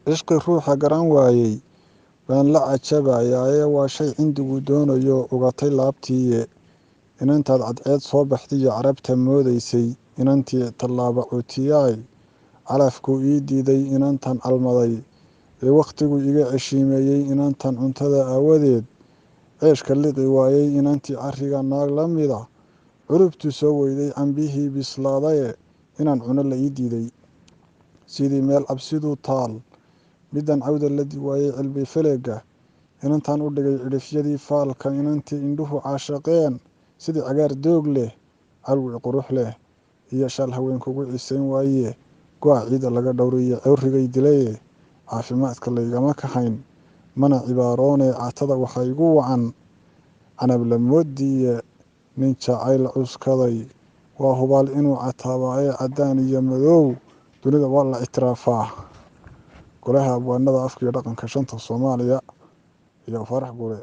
cishqi ruuxa garan waayey baan la cajabayaaye waa shay cindigu doonayo ugatay laabtiiye inantaad cadceed soo baxdiyo carabta moodaysay inantii tallaaba cutiyaay calafkuu ii diiday inantan calmaday ee wakhtigu iga ceshiimeeyey inantan cuntada aawadeed ceeshka liqi waayey inantii carriga naag la mida curubtu soo weyday cambihii bislaadaye inaan cuno la ii diiday sidii meel cabsiduu taal middan cawda la diwaayey cilbi feleega inantan u dhigay cidhifyadii faalka inantii indhuhu caashaqeen sidii cagaar doog leh calwi qurux leh iyo shal haweenkugu cisayn waaye go-a ciida laga dhowriyo cawrigay dilaye caafimaadka laygama kahayn mana cibaaroonee catada waxaa igu wacan canab la moodiye nin jacayl cuskaday waa hubaal inuu cataabaaye caddaan iyo madow dunida waa la ictiraafaa. Golaha abwaanada afka iyo dhaqanka shanta Soomaaliya iyo Farax Gure.